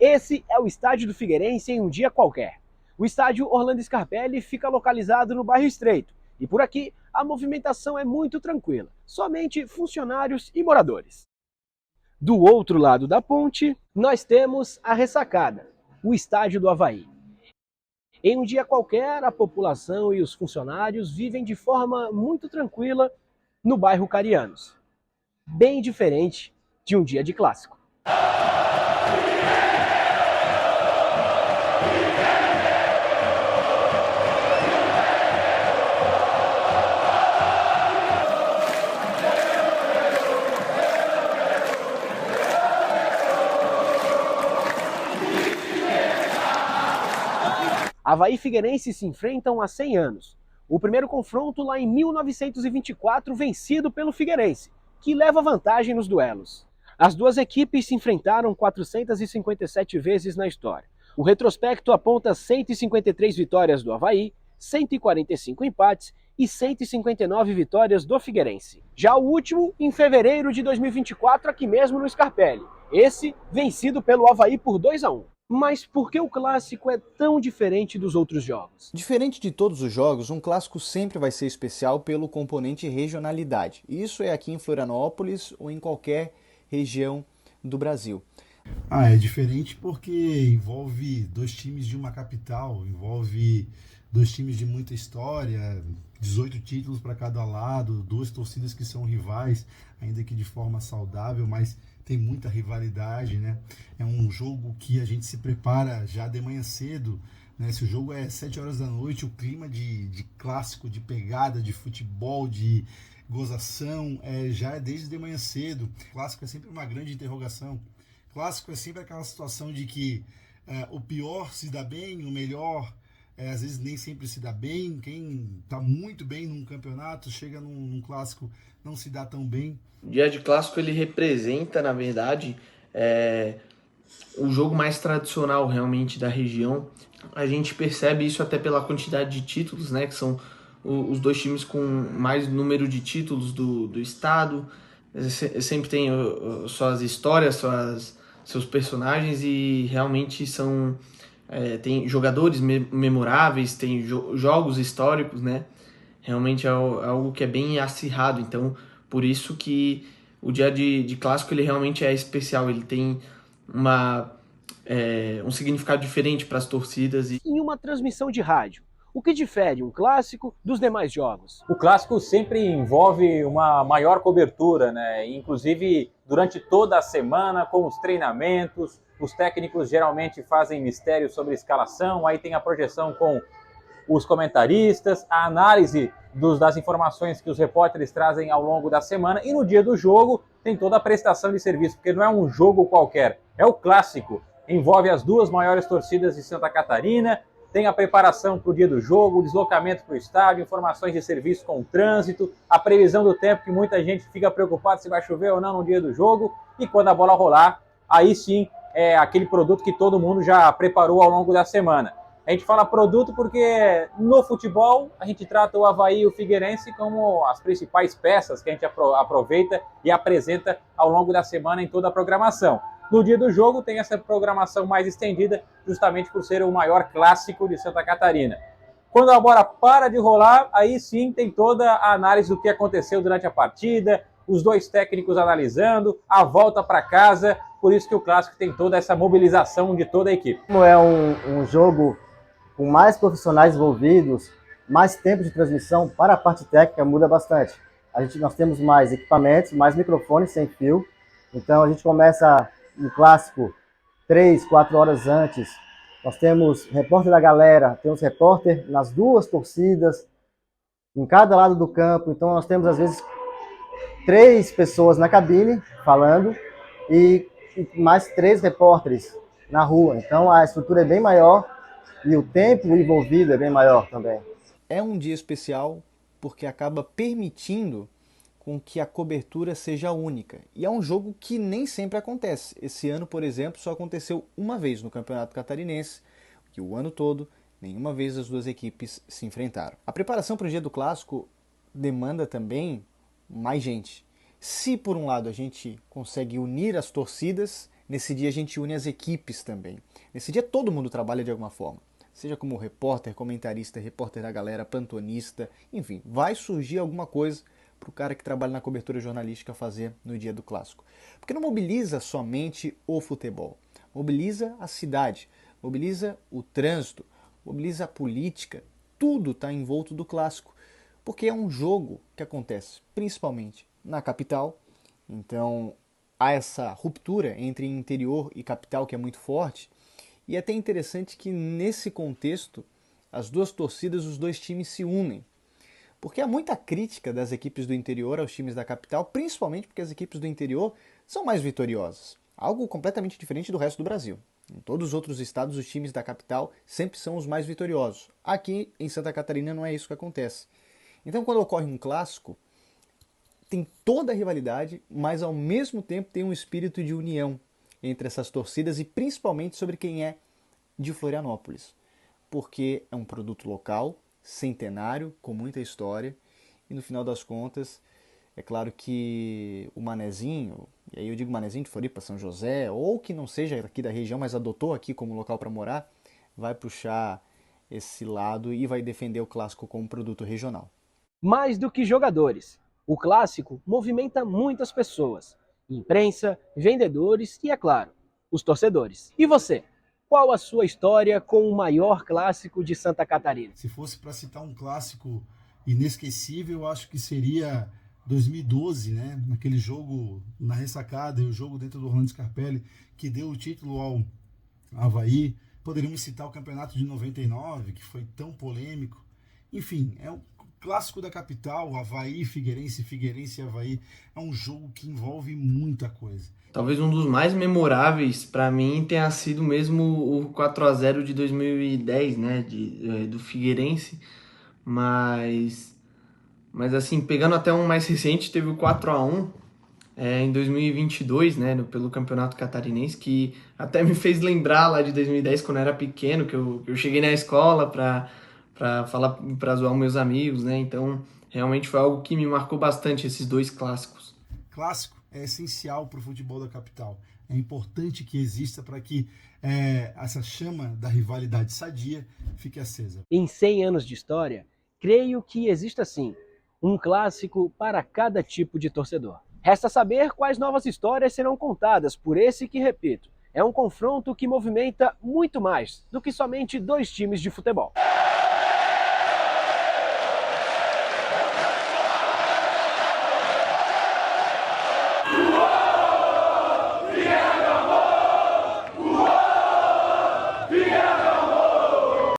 Esse é o estádio do Figueirense em um dia qualquer. O estádio Orlando Scarpelli fica localizado no bairro Estreito e por aqui a movimentação é muito tranquila, somente funcionários e moradores. Do outro lado da ponte, nós temos a Ressacada, o estádio do Avaí. Em um dia qualquer, a população e os funcionários vivem de forma muito tranquila no bairro Carianos, bem diferente de um dia de clássico. Avaí e Figueirense se enfrentam há 100 anos. O primeiro confronto lá em 1924, vencido pelo Figueirense, que leva vantagem nos duelos. As duas equipes se enfrentaram 457 vezes na história. O retrospecto aponta 153 vitórias do Avaí, 145 empates e 159 vitórias do Figueirense. Já o último, em fevereiro de 2024, aqui mesmo no Scarpelli. Esse vencido pelo Avaí por 2-1. Mas por que o clássico é tão diferente dos outros jogos? Diferente de todos os jogos, um clássico sempre vai ser especial pelo componente regionalidade. Isso é aqui em Florianópolis ou em qualquer região do Brasil. É diferente porque envolve dois times de uma capital, envolve dois times de muita história, 18 títulos para cada lado, duas torcidas que são rivais, ainda que de forma saudável, mas tem muita rivalidade, né? É um jogo que a gente se prepara já de manhã cedo, né? Se o jogo é 7 horas da noite, o clima de clássico, de pegada, de futebol, de gozação, já é desde de manhã cedo. O clássico é sempre uma grande interrogação. Clássico é sempre aquela situação de que o pior se dá bem, o melhor às vezes nem sempre se dá bem. Quem está muito bem num campeonato chega num clássico, não se dá tão bem. O dia de clássico ele representa, na verdade, o jogo mais tradicional realmente da região. A gente percebe isso até pela quantidade de títulos, né, que são os dois times com mais número de títulos do estado. Sempre tem suas histórias, seus personagens e realmente tem jogadores memoráveis, tem jogos históricos, né? Realmente é algo que é bem acirrado, então por isso que o dia de clássico ele realmente é especial, ele tem um significado diferente para as torcidas. Em uma transmissão de rádio, o que difere um clássico dos demais jogos? O clássico sempre envolve uma maior cobertura, né? Inclusive durante toda a semana, com os treinamentos, os técnicos geralmente fazem mistério sobre a escalação, aí tem a projeção com os comentaristas, a análise das informações que os repórteres trazem ao longo da semana, e no dia do jogo tem toda a prestação de serviço, porque não é um jogo qualquer, é o clássico. Envolve as duas maiores torcidas de Santa Catarina, tem a preparação para o dia do jogo, o deslocamento para o estádio, informações de serviço com o trânsito, a previsão do tempo, que muita gente fica preocupada se vai chover ou não no dia do jogo, e quando a bola rolar, aí sim é aquele produto que todo mundo já preparou ao longo da semana. A gente fala produto porque no futebol a gente trata o Avaí e o Figueirense como as principais peças que a gente aproveita e apresenta ao longo da semana em toda a programação. No dia do jogo tem essa programação mais estendida, justamente por ser o maior clássico de Santa Catarina. Quando a bola para de rolar, aí sim tem toda a análise do que aconteceu durante a partida, os dois técnicos analisando, a volta para casa, por isso que o clássico tem toda essa mobilização de toda a equipe. Como é um jogo com mais profissionais envolvidos, mais tempo de transmissão, para a parte técnica muda bastante. Nós temos mais equipamentos, mais microfones sem fio, então a gente começa no clássico 3, 4 horas antes. Nós temos repórter da galera, temos repórter nas duas torcidas, em cada lado do campo, então nós temos às vezes 3 pessoas na cabine falando e mais 3 repórteres na rua, então a estrutura é bem maior e o tempo envolvido é bem maior também. É um dia especial porque acaba permitindo com que a cobertura seja única. E é um jogo que nem sempre acontece. Esse ano, por exemplo, só aconteceu uma vez no Campeonato Catarinense, que o ano todo, nenhuma vez as duas equipes se enfrentaram. A preparação para o dia do clássico demanda também mais gente. Se por um lado a gente consegue unir as torcidas, Nesse dia a gente une as equipes também. Nesse dia todo mundo trabalha de alguma forma. Seja como repórter, comentarista, repórter da galera, plantonista, enfim, vai surgir alguma coisa para o cara que trabalha na cobertura jornalística fazer no dia do clássico. Porque não mobiliza somente o futebol, mobiliza a cidade, mobiliza o trânsito, mobiliza a política, tudo está envolto do clássico, porque é um jogo que acontece principalmente na capital, então há essa ruptura entre interior e capital que é muito forte, e é até interessante que nesse contexto as duas torcidas, os dois times se unem. Porque há muita crítica das equipes do interior aos times da capital, principalmente porque as equipes do interior são mais vitoriosas. Algo completamente diferente do resto do Brasil. Em todos os outros estados, os times da capital sempre são os mais vitoriosos. Aqui em Santa Catarina não é isso que acontece. Então quando ocorre um clássico, tem toda a rivalidade, mas ao mesmo tempo tem um espírito de união entre essas torcidas e principalmente sobre quem é de Florianópolis. Porque é um produto local, centenário, com muita história, e no final das contas, é claro que o manezinho, e aí eu digo manezinho de Floripa, São José, ou que não seja aqui da região, mas adotou aqui como local para morar, vai puxar esse lado e vai defender o clássico como produto regional. Mais do que jogadores, o clássico movimenta muitas pessoas, imprensa, vendedores e, é claro, os torcedores. E você? Qual a sua história com o maior clássico de Santa Catarina? Se fosse para citar um clássico inesquecível, eu acho que seria 2012, né? Naquele jogo na ressacada e o jogo dentro do Orlando Scarpelli, que deu o título ao Avaí. Poderíamos citar o campeonato de 99, que foi tão polêmico. Enfim, é um clássico da capital, Avaí, Figueirense, Figueirense e Avaí. É um jogo que envolve muita coisa. Talvez um dos mais memoráveis para mim tenha sido mesmo o 4-0 de 2010, né, do Figueirense, mas assim, pegando até um mais recente, teve o 4-1 em 2022, né, pelo Campeonato Catarinense, que até me fez lembrar lá de 2010, quando eu era pequeno, que eu cheguei na escola para falar, para zoar meus amigos, né, então realmente foi algo que me marcou bastante, esses dois clássicos. Clássico é essencial para o futebol da capital. É importante que exista para que essa chama da rivalidade sadia fique acesa. Em 100 anos de história, creio que exista sim um clássico para cada tipo de torcedor. Resta saber quais novas histórias serão contadas por esse que, repito, é um confronto que movimenta muito mais do que somente dois times de futebol.